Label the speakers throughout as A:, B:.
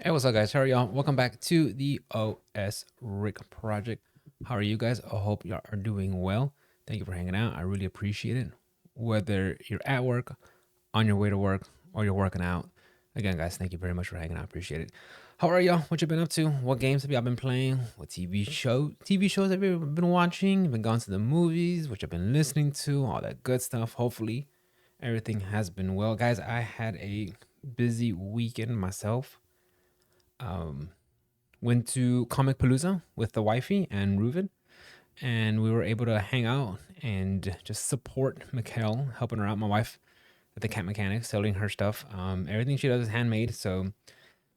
A: Hey, what's up, guys? How are y'all? Welcome back to the OS Rick Project. How are you guys? I hope y'all are doing well. Thank you for hanging out. I really appreciate it. Whether you're at work, on your way to work, or you're working out. Again, guys, thank you very much for hanging out. Appreciate it. How are y'all? What you been up to? What games have y'all been playing? What TV shows have you been watching? Been gone to the movies? What you been listening to? All that good stuff. Hopefully, everything has been well, guys. I had a busy weekend myself. Went to Comic Palooza with the wifey and Ruven, and we were able to hang out and just support Mikkel, helping her out. My wife at the cat mechanic, selling her stuff. Everything she does is handmade. So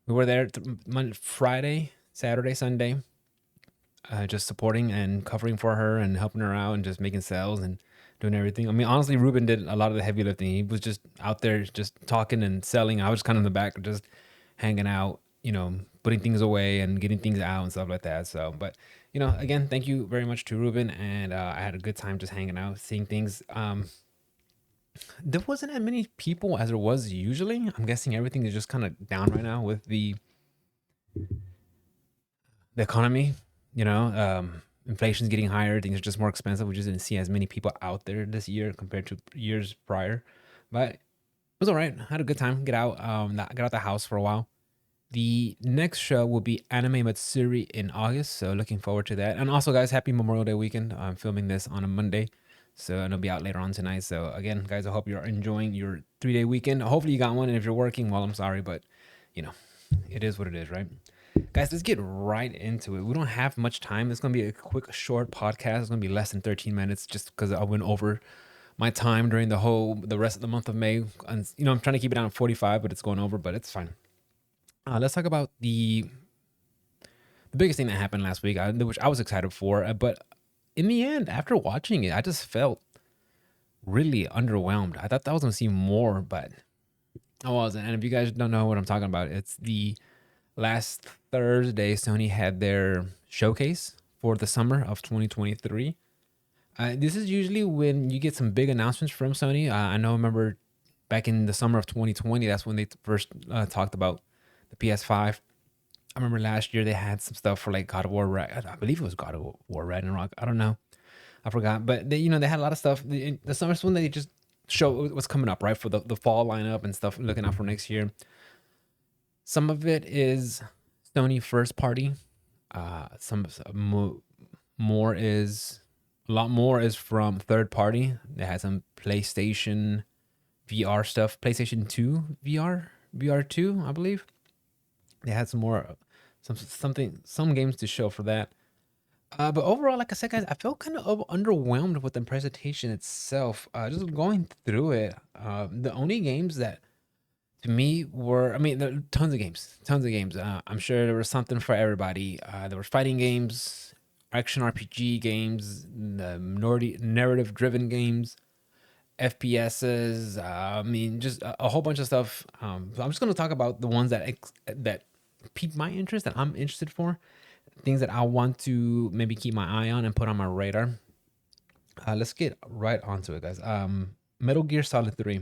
A: we were there Friday, Saturday, Sunday, just supporting and covering for her and helping her out and just making sales and doing everything. I mean, honestly, Ruben did a lot of the heavy lifting. He was just out there just talking and selling. I was kind of in the back, just hanging out, putting things away and getting things out and stuff like that. So, but again, thank you very much to Ruben, and I had a good time just hanging out, seeing things. There wasn't as many people as there was usually. I'm guessing everything is just kind of down right now with the economy. Inflation's getting higher. Things are just more expensive. We just didn't see as many people out there this year compared to years prior. But it was all right. I had a good time. Get out the house for a while. The next show will be Anime Matsuri in August, so looking forward to that. And also, guys, happy Memorial Day weekend. I'm filming this on a Monday, so it'll be out later on tonight. So again, guys, I hope you're enjoying your 3-day weekend. Hopefully, you got one. And if you're working, well, I'm sorry, but you know, it is what it is, right? Guys, let's get right into it. We don't have much time. It's gonna be a quick, short podcast. It's gonna be less than 13 minutes, just because I went over my time during the rest of the month of May. And I'm trying to keep it down at 45, but it's going over, but it's fine. Let's talk about the biggest thing that happened last week, which I was excited for. But in the end, after watching it, I just felt really underwhelmed. I thought that I was going to see more, but I wasn't. And if you guys don't know what I'm talking about, it's the last Thursday, Sony had their showcase for the summer of 2023. This is usually when you get some big announcements from Sony. Remember back in the summer of 2020, that's when they first talked about the PS5. I remember last year they had some stuff for like God of War. I believe it was God of War Ragnarok. I don't know. I forgot. But they had a lot of stuff. The summer's when they just show what's coming up, right? For the fall lineup and stuff, looking out for next year. Some of it is Sony first party. More is a lot more is from third party. They had some PlayStation VR stuff, PlayStation 2 VR2, I believe. They had some games to show for that. But overall, like I said, guys, I felt kind of underwhelmed with the presentation itself. Just going through it, the only games that to me were, I mean, there are tons of games, tons of games. I'm sure there was something for everybody. There were fighting games, action RPG games, the narrative-driven games, FPSs. I mean, just a whole bunch of stuff. So I'm just going to talk about the ones that piqued my interest, that I'm interested for, things that I want to maybe keep my eye on and put on my radar. Let's get right onto it, guys. Metal Gear Solid 3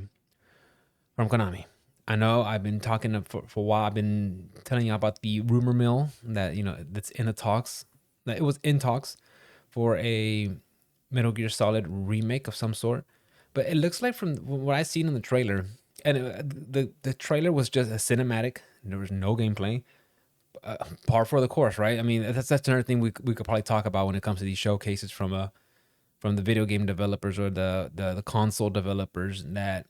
A: from Konami. I know I've been talking for a while. I've been telling you about the rumor mill that that's in the talks. That it was in talks for a Metal Gear Solid remake of some sort. But it looks like from what I seen in the trailer, and the trailer was just a cinematic. There was no gameplay. Par for the course, right? I mean, that's another thing we could probably talk about when it comes to these showcases from the video game developers or the console developers, that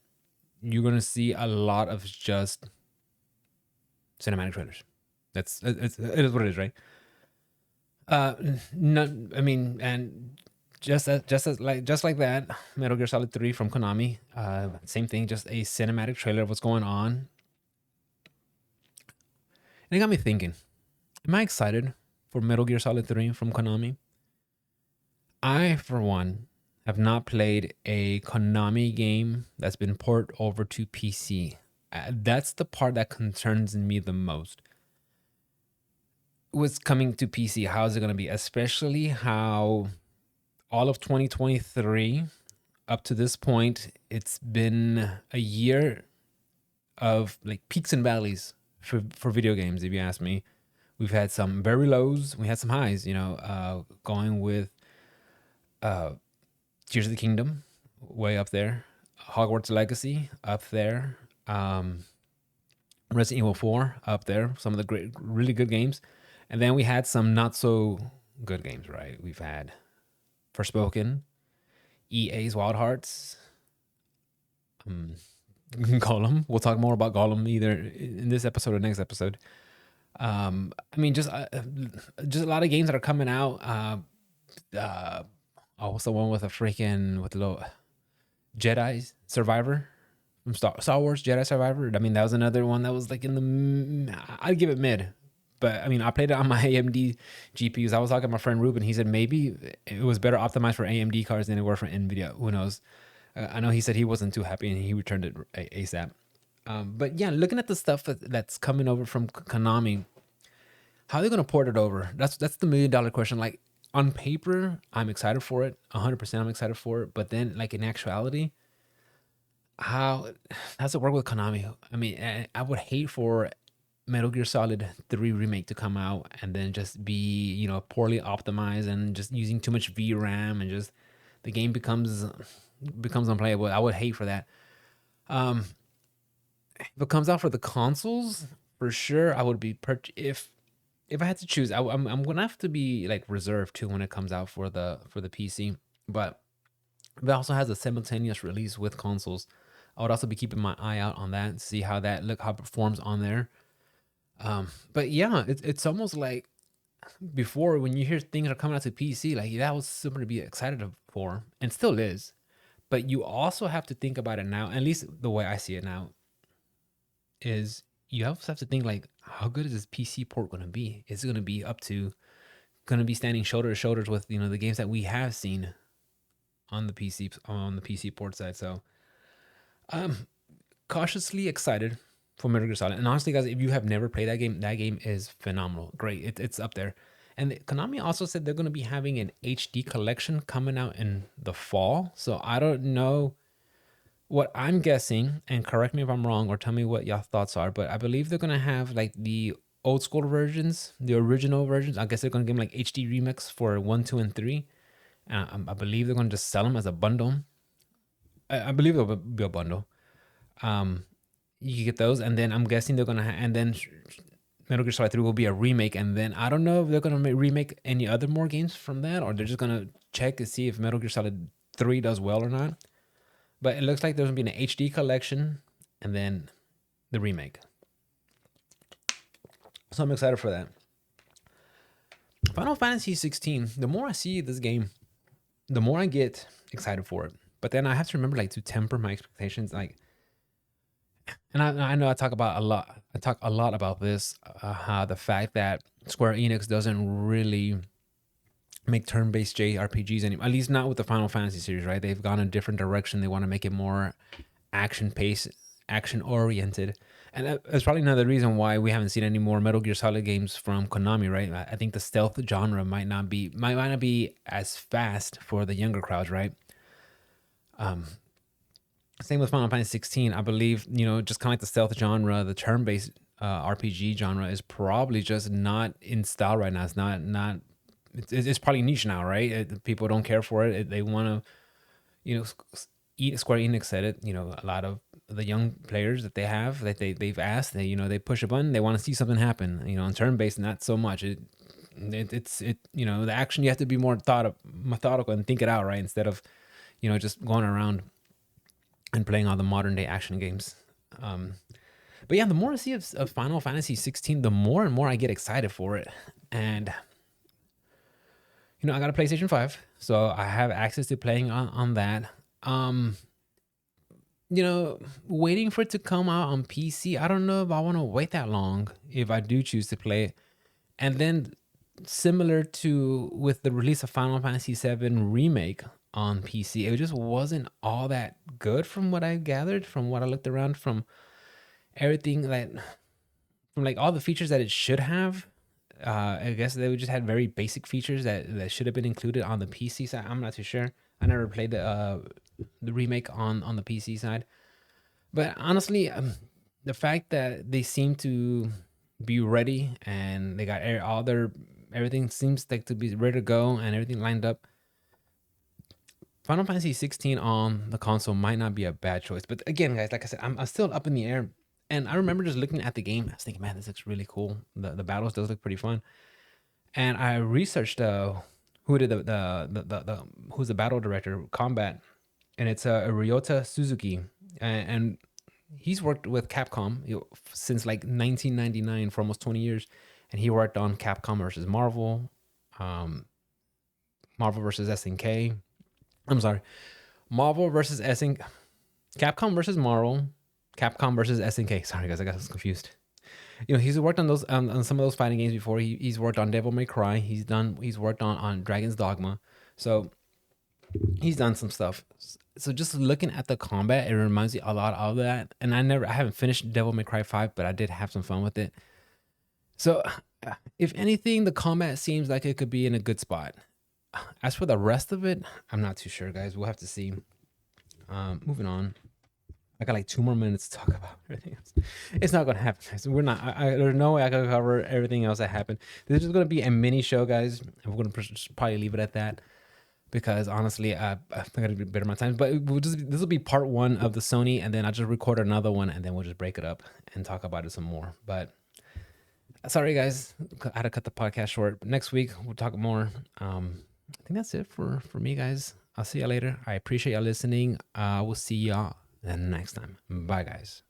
A: you're gonna see a lot of just cinematic trailers. It is what it is, right? Uh, no, I mean, and just like that, Metal Gear Solid 3 from Konami. Same thing, just a cinematic trailer of what's going on, and it got me thinking. Am I excited for Metal Gear Solid 3 from Konami? I, for one, have not played a Konami game that's been ported over to PC. That's the part that concerns me the most. What's coming to PC? How is it going to be? Especially how all of 2023 up to this point, it's been a year of like peaks and valleys for video games. If you ask me, we've had some very lows, we had some highs. Going with Tears of the Kingdom, way up there. Hogwarts Legacy, up there. Resident Evil 4, up there. Some of the great, really good games. And then we had some not so good games, right? We've had Forspoken, EA's Wild Hearts, Gollum. We'll talk more about Gollum either in this episode or next episode. I mean, just a lot of games that are coming out. What's the one with the little Jedi Survivor from Star Wars Jedi Survivor? I mean, that was another one that was like in the. I'd give it mid, but I mean, I played it on my AMD GPUs. I was talking to my friend Ruben. He said maybe it was better optimized for AMD cards than it were for NVIDIA. Who knows? I know he said he wasn't too happy and he returned it ASAP. But yeah, looking at the stuff that's coming over from Konami, how are they gonna port it over? That's the $1 million question. Like on paper, I'm excited for it. 100%, I'm excited for it. But then, like in actuality, how does it work with Konami? I mean, I would hate for Metal Gear Solid 3 remake to come out and then just be poorly optimized and just using too much VRAM and just the game becomes unplayable. I would hate for that. If it comes out for the consoles, for sure, I would be if I had to choose. I'm gonna have to be like reserved too when it comes out for the PC. But if it also has a simultaneous release with consoles, I would also be keeping my eye out on that, see how it performs on there. But yeah, it's almost like before when you hear things are coming out to PC, like that was super to be excited for, and still is. But you also have to think about it now, at least the way I see it now, is you also have to think like, how good is this PC port going to be? Is it going to be going to be standing shoulder to shoulders with the games that we have seen on the PC port side? So, cautiously excited for Metal Gear Solid. And honestly, guys, if you have never played that game is phenomenal. Great, it's up there. And Konami also said they're going to be having an HD collection coming out in the fall. So I don't know. What I'm guessing, and correct me if I'm wrong or tell me what your thoughts are, but I believe they're gonna have like the old school versions, the original versions. I guess they're gonna give them like HD remix for 1, 2, and 3. I believe they're gonna just sell them as a bundle. I believe it'll be a bundle. You get those, and then I'm guessing they're gonna and then Metal Gear Solid 3 will be a remake, and then I don't know if they're gonna remake any other more games from that, or they're just gonna check to see if Metal Gear Solid 3 does well or not. But it looks like there's going to be an HD collection and then the remake. So I'm excited for that. Final Fantasy 16, the more I see this game, the more I get excited for it. But then I have to remember to temper my expectations. And I know I talk a lot about this, the fact that Square Enix doesn't really make turn-based JRPGs anymore, at least not with the Final Fantasy series, right? They've gone a different direction. They want to make it more action-paced, action-oriented. And that's probably another reason why we haven't seen any more Metal Gear Solid games from Konami, right? I think the stealth genre might not be as fast for the younger crowds, right? Same with Final Fantasy 16. I believe, just kind of like the stealth genre, the turn-based RPG genre is probably just not in style right now. It's not it's probably niche now, right? People don't care for it. They want to, Square Enix said it. A lot of the young players that they have, that they've asked, they push a button, they want to see something happen. On turn based, not so much. It's the action, you have to be more methodical and think it out, right? Instead of just going around and playing all the modern day action games. But yeah, the more I see of Final Fantasy 16, the more and more I get excited for it. And I got a PlayStation 5, so I have access to playing on that. Waiting for it to come out on PC, I don't know if I want to wait that long if I do choose to play it. And then similar to with the release of Final Fantasy 7 Remake on PC, it just wasn't all that good from what I gathered, from what I looked around, from everything from all the features that it should have. I guess they just had very basic features that should have been included on the PC side. I'm not too sure. I never played the remake on the PC side. But honestly, the fact that they seem to be ready and they got all their everything seems like to be ready to go and everything lined up. Final Fantasy 16 on the console might not be a bad choice, but again, guys, like I said, I'm still up in the air. And I remember just looking at the game, I was thinking, man, this looks really cool. The battles does look pretty fun. And I researched who did the who's the battle director combat, and it's Ryota Suzuki, and he's worked with Capcom, since like 1999 for almost 20 years, and he worked on Capcom versus Marvel, um, Marvel versus SNK. I'm sorry, Marvel versus SNK, Capcom versus Marvel, Capcom versus SNK. Sorry guys, I got confused. He's worked on those on some of those fighting games before. He's worked on Devil May Cry. He's worked on Dragon's Dogma. So he's done some stuff. So just looking at the combat, it reminds me a lot of that. And I haven't finished Devil May Cry 5, but I did have some fun with it. So if anything, the combat seems like it could be in a good spot. As for the rest of it, I'm not too sure, guys. We'll have to see. Moving on. I got like 2 more minutes to talk about everything else. It's not gonna happen, guys. We're not. There's no way I can cover everything else that happened. This is just gonna be a mini show, guys. And we're gonna just probably leave it at that because honestly, I gotta be better my time. But this will be part one of the Sony, and then I'll just record another one, and then we'll just break it up and talk about it some more. But sorry, guys, I had to cut the podcast short. Next week we'll talk more. I think that's it for me, guys. I'll see y'all later. I appreciate y'all listening. We'll see y'all next time. Bye, guys.